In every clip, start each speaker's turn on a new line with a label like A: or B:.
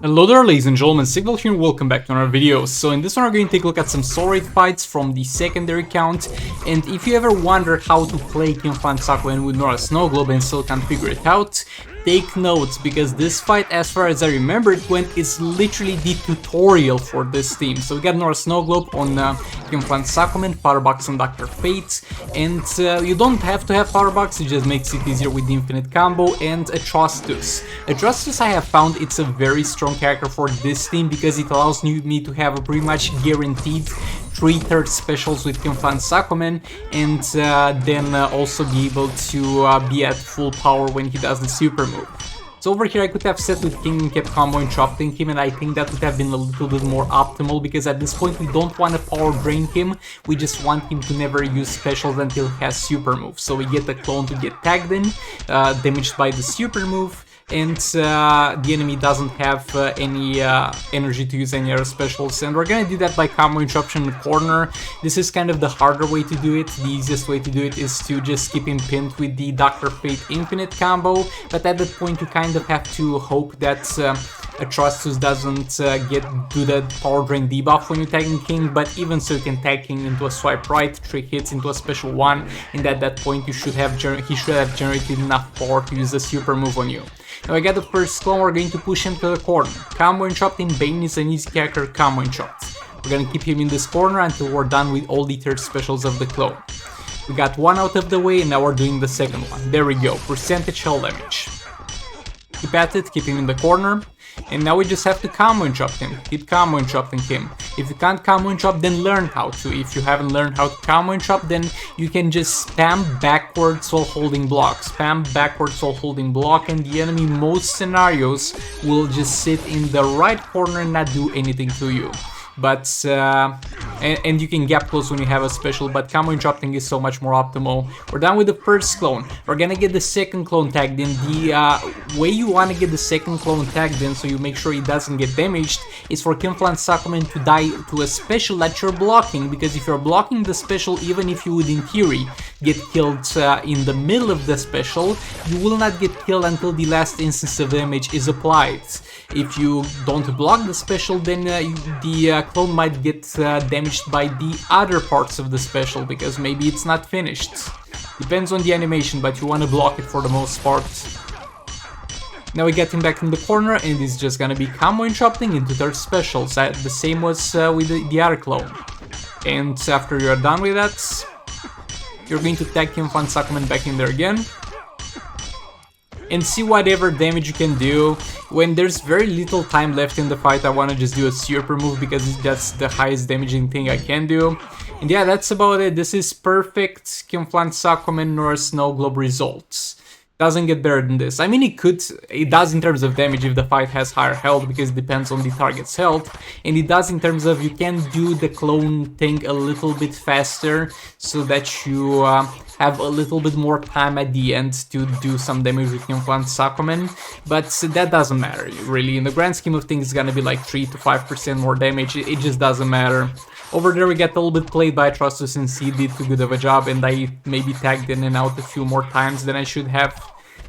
A: Hello there, ladies and gentlemen, Signal here and welcome back to another video. So in this one we're going to take a look at some soul rate fights from the secondary count, and if you ever wonder how to play Kim Fan Sakuen with Nora Snowglobe and still can't figure it out, take notes, because this fight, as far as I remember it went, is literally the tutorial for this team. So we got Nora Snowglobe on Kim Fan Sakuen, Powerbox on Dr. Fate, and you don't have to have Powerbox, it just makes it easier with the infinite combo, and Atrocitus. Atrocitus, I have found it's a very strong character for this team because it allows me to have a pretty much guaranteed 3/3 specials with Kim Fan Sakuen, and then also be able to be at full power when he does the super move. So over here I could have set with King and kept comboing chopping him, and I think that would have been a little bit more optimal because at this point we don't want to power drain him, we just want him to never use specials until he has super moves. So we get the clone to get tagged in, damaged by the super move, and the enemy doesn't have any energy to use any other specials, and we're gonna do that by combo interruption in the corner. This is kind of the harder way to do it. The easiest way to do it is to just keep him pinned with the Dr. Fate infinite combo, but at that point you kind of have to hope that Atrocitus doesn't do that power drain debuff when you're tagging King, but even so you can tag King into a swipe right, 3 hits into a special 1, and at that point he should have generated enough power to use a super move on you. Now I got the first clone, we're going to push him to the corner. Combo interrupt in Bane is an easy character, combo interrupt. We're gonna keep him in this corner until we're done with all the third specials of the clone. We got one out of the way and now we're doing the second one. There we go, percentage hull damage. Keep at it, keep him in the corner. And now we just have to combo interrupt him, keep combo interrupting him. If you can't combo interrupt, then learn how to. If you haven't learned how to combo interrupt, then you can just spam backwards while holding block. Spam backwards while holding block, and the enemy most scenarios will just sit in the right corner and not do anything to you. But and you can gap close when you have a special, but combo interrupting is so much more optimal. We're done with the first clone. We're gonna get the second clone tagged in. The way you want to get the second clone tagged in so you make sure it doesn't get damaged is for Kim Fan Sakuen to die to a special that you're blocking, because if you're blocking the special, even if you would in theory get killed in the middle of the special, you will not get killed until the last instance of damage is applied. If you don't block the special, then the clone might get damaged by the other parts of the special, because maybe it's not finished. Depends on the animation, but you want to block it for the most part. Now we get him back in the corner, and it's just gonna be combo interrupting into third specials. The same was with the other clone. And after you're done with that, you're going to tag Kim Fan Sakuen back in there again and see whatever damage you can do. When there's very little time left in the fight, I want to just do a super move because that's the highest damaging thing I can do. And yeah, that's about it. This is perfect Kim Fan Sakuen Nora Snowglobe results. Doesn't get better than this. I mean, it does in terms of damage if the fight has higher health, because it depends on the target's health, and it does in terms of you can do the clone thing a little bit faster so that you have a little bit more time at the end to do some damage with Kim Fan Sakuen, but that doesn't matter really. In the grand scheme of things, it's gonna be like 3 to 5% more damage. It just doesn't matter. Over there we get a little bit played by Atrocitus, since he did too good of a job, and I maybe tagged in and out a few more times than I should have.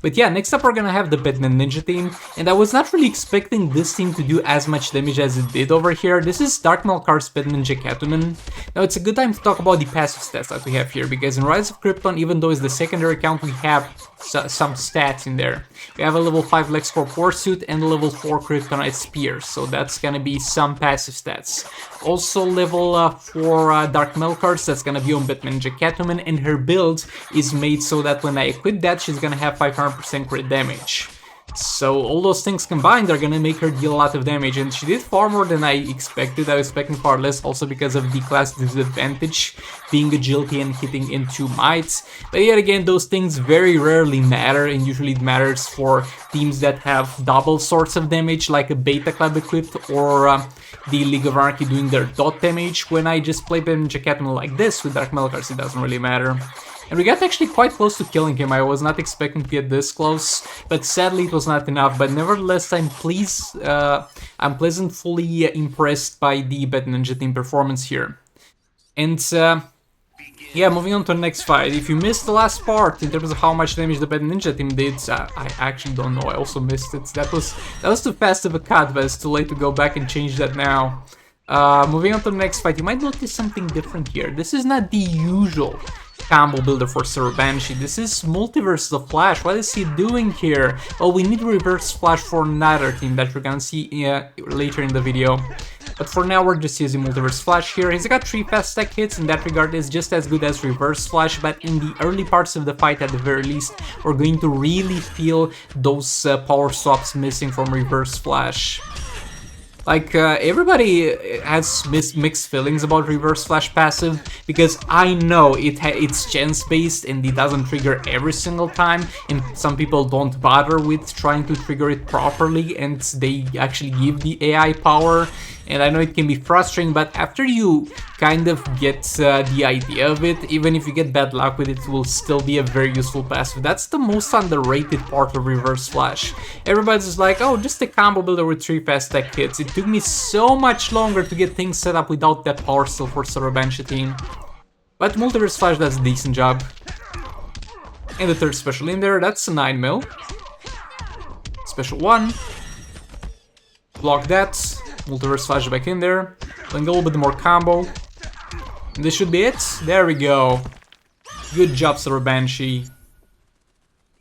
A: But yeah, next up we're gonna have the Batman Ninja team, and I was not really expecting this team to do as much damage as it did over here. This is Dark Malkar's Pet Ninja Catwoman. Now it's a good time to talk about the passive stats that we have here, because in Rise of Krypton, even though it's the secondary account, we have some stats in there. We have a level 5 LexCorp Warsuit and a level 4 Kryptonite Spear, so that's gonna be some passive stats. Also level 4 Dark Melkars, that's gonna be on Batman Ninja Catwoman, and her build is made so that when I equip that, she's gonna have 500% crit damage. So all those things combined are gonna make her deal a lot of damage, and she did far more than I expected. I was expecting far less, also because of the class disadvantage, being agility and hitting into might. But yet again, those things very rarely matter, and usually it matters for teams that have double sorts of damage, like a Beta Club equipped, or the League of Anarchy doing their dot damage. When I just play Ninja Catwoman like this with Dark Melkars, it doesn't really matter. And we got actually quite close to killing him. I was not expecting to get this close, but sadly it was not enough. But nevertheless, I'm pleasantly impressed by the Bat Ninja team performance here. And Yeah, moving on to the next fight. If you missed the last part in terms of how much damage the Bad Ninja team did, I actually don't know. I also missed it. That was too fast of a cut, but it's too late to go back and change that now. Moving on to the next fight, you might notice something different here. This is not the usual combo builder for Sir Banshee. This is Multiverse Flash. What is he doing here? Well, we need Reverse Flash for another team that we're gonna see later in the video. But for now, we're just using Multiverse Flash here. He's got 3 fast tech hits, in that regard is just as good as Reverse Flash, but in the early parts of the fight, at the very least, we're going to really feel those power swaps missing from Reverse Flash. Like, everybody has mixed feelings about Reverse Flash passive, because I know it's chance-based and it doesn't trigger every single time, and some people don't bother with trying to trigger it properly, and they actually give the AI power. And I know it can be frustrating, but after you kind of get the idea of it, even if you get bad luck with it, it will still be a very useful passive. That's the most underrated part of Reverse Flash. Everybody's just like, oh, just a combo builder with 3 fast tech hits. It took me so much longer to get things set up without that power still for Sir Banshee team. But Multiverse Flash does a decent job. And the third special in there, that's a 9mm. Special 1. Block that. Multiverse Flash back in there, doing a little bit more combo. And this should be it. There we go. Good job, Sir Banshee.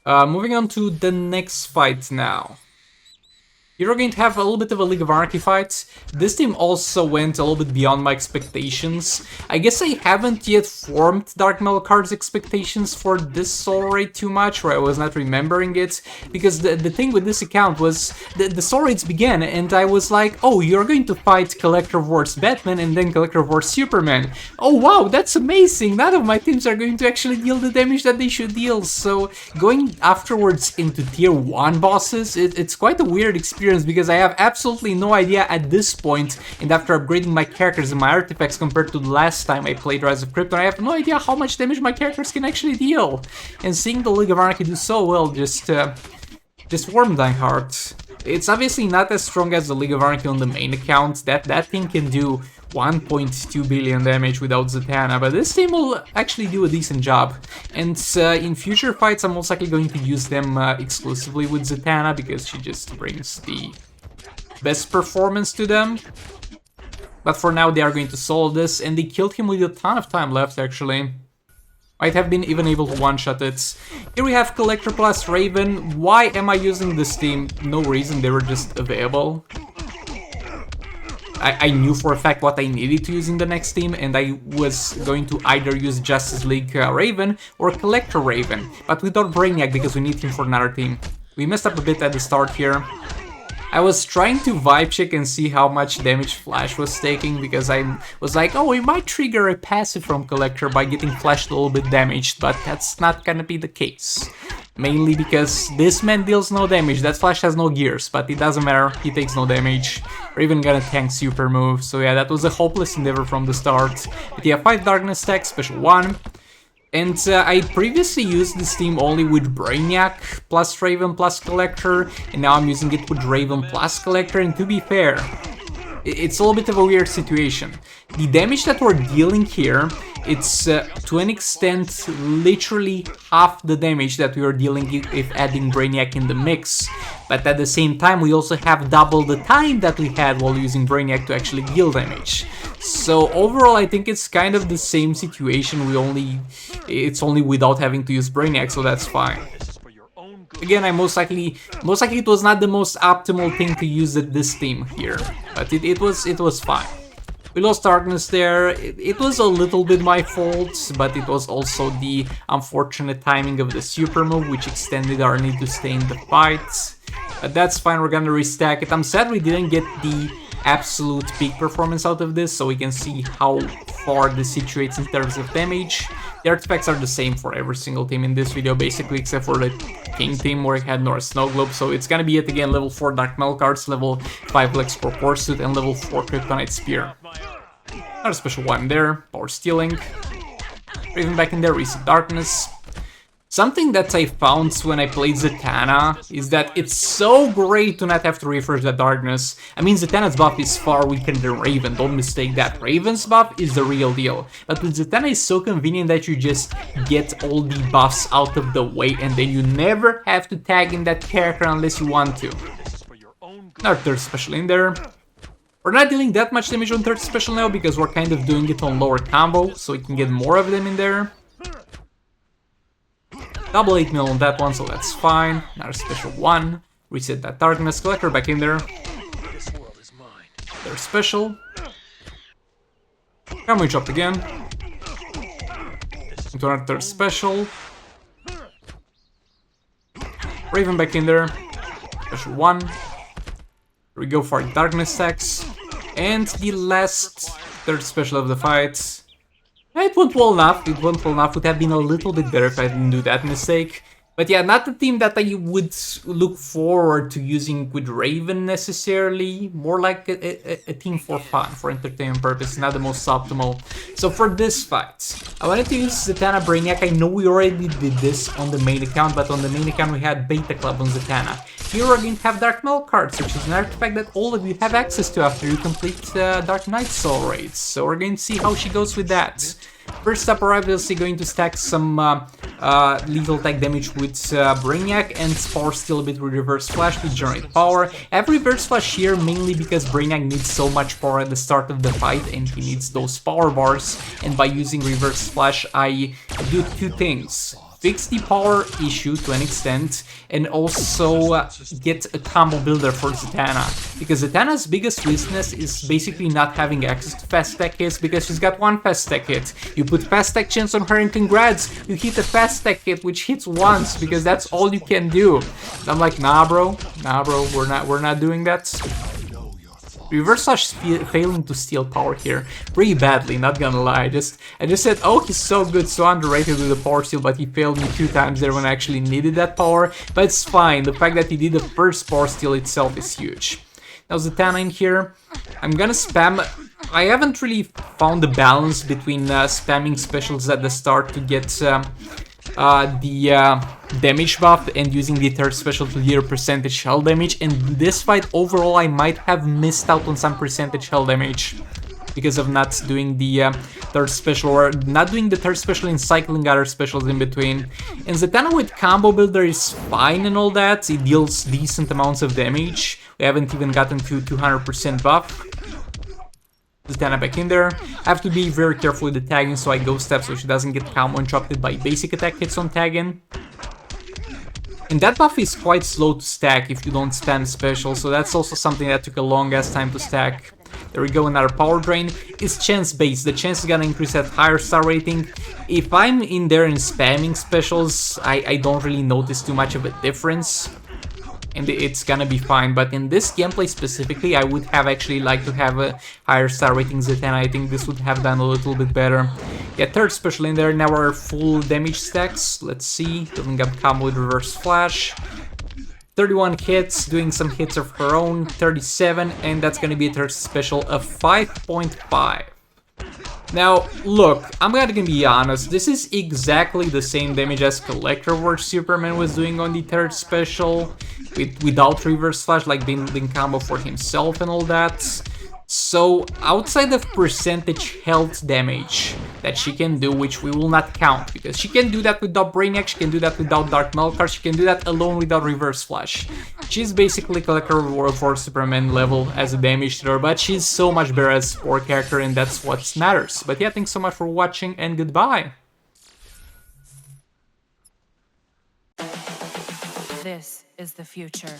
A: Moving on to the next fight now. Here we're going to have a little bit of a League of Anarchy fight. This team also went a little bit beyond my expectations. I guess I haven't yet formed Dark Metal Card's expectations for this soul raid too much, or I was not remembering it, because the thing with this account was the soul raids began and I was like, oh, you're going to fight Collector Wars Batman and then Collector Wars Superman. Oh wow, that's amazing! None of my teams are going to actually deal the damage that they should deal, so going afterwards into tier 1 bosses, it's quite a weird experience, because I have absolutely no idea at this point, and after upgrading my characters and my artifacts compared to the last time I played Rise of Krypton, I have no idea how much damage my characters can actually deal. And seeing the League of Anarchy do so well just warmed my heart. It's obviously not as strong as the League of Anarchy on the main account. That thing can do 1.2 billion damage without Zatanna, but this team will actually do a decent job. And in future fights, I'm most likely going to use them exclusively with Zatanna, because she just brings the best performance to them. But for now, they are going to solve this, and they killed him with a ton of time left, actually. Might have been even able to one-shot it. Here we have Collector plus Raven. Why am I using this team? No reason, they were just available. I knew for a fact what I needed to use in the next team, and I was going to either use Justice League Raven or Collector Raven, but without Brainiac because we need him for another team. We messed up a bit at the start here. I was trying to vibe check and see how much damage Flash was taking, because I was like, oh, we might trigger a passive from Collector by getting Flash a little bit damaged, but that's not gonna be the case. Mainly because this man deals no damage, that Flash has no gears, but it doesn't matter, he takes no damage. We're even gonna tank super move, so yeah, that was a hopeless endeavor from the start. But yeah, 5 Darkness Tech, special 1. And I previously used this team only with Brainiac plus Raven plus Collector, and now I'm using it with Raven plus Collector, and to be fair, it's a little bit of a weird situation. The damage that we're dealing here, it's to an extent literally half the damage that we were dealing if adding Brainiac in the mix. But at the same time, we also have double the time that we had while using Brainiac to actually deal damage. So overall, I think it's kind of the same situation, it's only without having to use Brainiac, so that's fine. Again, I most likely it was not the most optimal thing to use at this team here, but it was fine. We lost Darkness there. It was a little bit my fault, but it was also the unfortunate timing of the super move, which extended our need to stay in the fight. But that's fine, we're gonna restack it. I'm sad we didn't get the absolute peak performance out of this, so we can see how far this situates in terms of damage. The artifacts are the same for every single team in this video, basically, except for the King team where it had North Snow Globe. So it's gonna be yet again level 4 Dark Metal cards, level 5 Lex Core Suit, and level 4 Kryptonite Spear. Not a special one there, Power Stealing. Raven back in there, Reset Darkness. Something that I found when I played Zatanna is that it's so great to not have to refresh the darkness. I mean, Zatanna's buff is far weaker than Raven, don't mistake that. Raven's buff is the real deal. But with Zatanna, it's so convenient that you just get all the buffs out of the way and then you never have to tag in that character unless you want to. Our third special in there. We're not dealing that much damage on third special now because we're kind of doing it on lower combo, so we can get more of them in there. Double 8 mil on that one, so that's fine. Another special 1. Reset that darkness. Collector back in there. Third special. And we chopped again. Into our third special. Raven back in there. Special 1. Here we go for darkness stacks. And the last third special of the fight. It went well enough, would have been a little bit better if I didn't do that mistake. But yeah, not the team that I would look forward to using with Raven necessarily. More like a team for fun, for entertainment purposes, not the most optimal. So for this fight, I wanted to use Zatanna Brainiac. I know we already did this on the main account, but on the main account we had Beta Club on Zatanna. Here we're going to have Dark Metal cards, which is an artifact that all of you have access to after you complete Dark Knight Soul raids. So we're going to see how she goes with that. First up, we're obviously going to stack some lethal tag damage with Brainiac and Power Steal a bit with Reverse Flash to generate power. I have Reverse Flash here mainly because Brainiac needs so much power at the start of the fight and he needs those power bars, and by using Reverse Flash I do two things. Fix the power issue to an extent, and also get a combo builder for Zatanna. Because Zatanna's biggest weakness is basically not having access to fast stack hits, because she's got one fast stack hit. You put fast stack chance on her and congrats, you hit a fast stack hit which hits once, because that's all you can do. And I'm like, nah bro, we're not doing that. Reverse Flash failing to steal power here pretty badly, not gonna lie. I just said, oh, he's so good, so underrated with the power steal, but he failed me 2 times there when I actually needed that power. But it's fine, the fact that he did the first power steal itself is huge. Now Zatanna in here, I'm gonna spam. I haven't really found the balance between spamming specials at the start to get the damage buff and using the third special to deal percentage hull damage. In this fight overall I might have missed out on some percentage hull damage because of not doing the third special, or not doing the third special and cycling other specials in between. And Zatanna with combo builder is fine and all that, it deals decent amounts of damage. We haven't even gotten to 200% buff. Zatanna back in there. I have to be very careful with the tagging, so I go step so she doesn't get combo interrupted by basic attack hits on tagging. And that buff is quite slow to stack if you don't spam special, so that's also something that took a long ass time to stack. There we go, another power drain. It's chance based, the chance is gonna increase at higher star rating. If I'm in there and spamming specials, I don't really notice too much of a difference. And it's gonna be fine, but in this gameplay specifically, I would have actually liked to have a higher star rating Zatanna. I think this would have done a little bit better. Yeah, third special in there, now our full damage stacks. Let's see, doing up combo with Reverse Flash. 31 hits, doing some hits of her own, 37, and that's gonna be a third special of 5.5. Now, look, I'm gonna be honest, this is exactly the same damage as Collector War Superman was doing on the third special, without Reverse Flash, like building combo for himself and all that. So, outside of percentage health damage that she can do, which we will not count, because she can do that without Brainiac, she can do that without Dark Metal, she can do that alone without Reverse Flash. She's basically Collector War Superman level as a damage dealer, but she's so much better as a support character, and that's what matters. But yeah, thanks so much for watching, and goodbye!
B: This is the future.